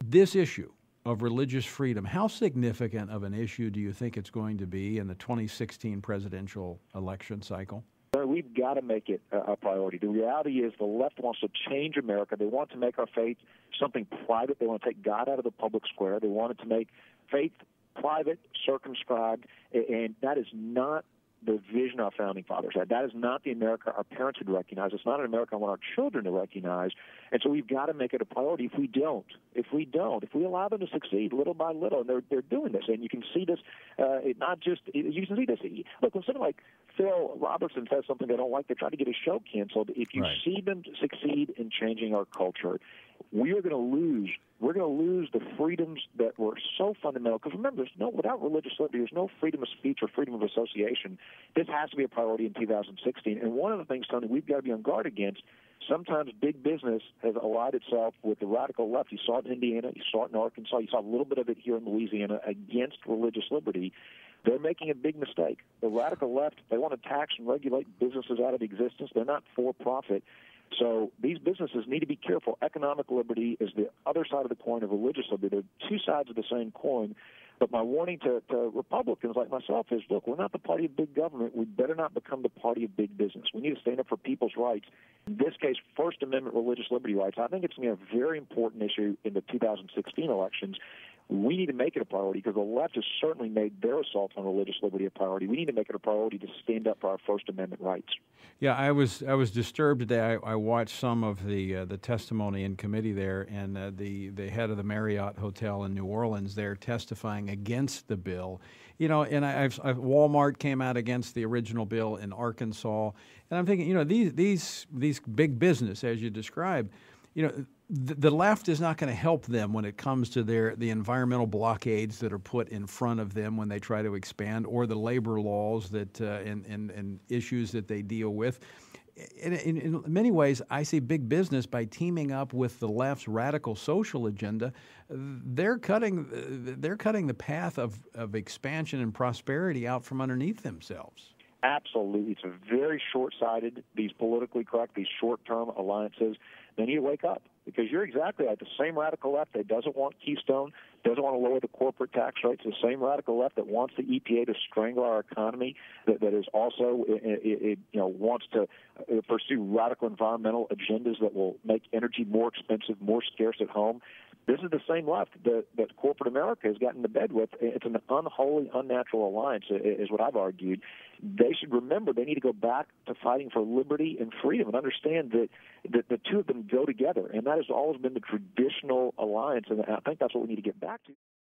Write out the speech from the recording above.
This issue of religious freedom, how significant of an issue do you think it's going to be in the 2016 presidential election cycle? We've got to make it a priority. The reality is the left wants to change America. They want to make our faith something private. They want to take God out of the public square. They want it to make faith private, circumscribed, and that is not the vision our founding fathers had. That is not the America our parents would recognize. It's not an America I want our children to recognize. And so we've got to make it a priority. If we allow them to succeed little by little, and they're doing this, and you can see this, you can see this. Look, when somebody like Phil Robertson says something they don't like, they try to get his show canceled. If you see them succeed in changing our culture, we are going to lose. We're going to lose the freedoms that were so fundamental. Because remember, without religious liberty, there's no freedom of speech or freedom of association. This has to be a priority in 2016. And one of the things, Tony, we've got to be on guard against. Sometimes big business has allied itself with the radical left. You saw it in Indiana. You saw it in Arkansas. You saw a little bit of it here in Louisiana against religious liberty. They're making a big mistake. The radical left, they want to tax and regulate businesses out of existence. They're not for profit. So these businesses need to be careful. Economic liberty is the other side of the coin of religious liberty. They're two sides of the same coin. But my warning to Republicans like myself is, look, we're not the party of big government. We better not become the party of big business. We need to stand up for people's rights. In this case, First Amendment religious liberty rights. I think it's going to be a very important issue in the 2016 elections. We need to make it a priority because the left has certainly made their assault on religious liberty a priority. We need to make it a priority to stand up for our First Amendment rights. Yeah, I was disturbed today. I watched some of the testimony in committee there, and the head of the Marriott Hotel in New Orleans there testifying against the bill. You know, and Walmart came out against the original bill in Arkansas, and I'm thinking, you know, these big business as you described, you know. The left is not going to help them when it comes to the environmental blockades that are put in front of them when they try to expand, or the labor laws that and issues that they deal with. In many ways, I see big business by teaming up with the left's radical social agenda. They're cutting the path of expansion and prosperity out from underneath themselves. Absolutely. It's a very short-sighted, these politically correct, these short-term alliances. They need to wake up because you're exactly right. The same radical left that doesn't want Keystone, doesn't want to lower the corporate tax rates, the same radical left that wants the EPA to strangle our economy, that is also wants to pursue radical environmental agendas that will make energy more expensive, more scarce at home. This is the same left that corporate America has gotten to bed with. It's an unholy, unnatural alliance, is what I've argued. They should remember they need to go back to fighting for liberty and freedom and understand that the two of them go together. And that has always been the traditional alliance, and I think that's what we need to get back to.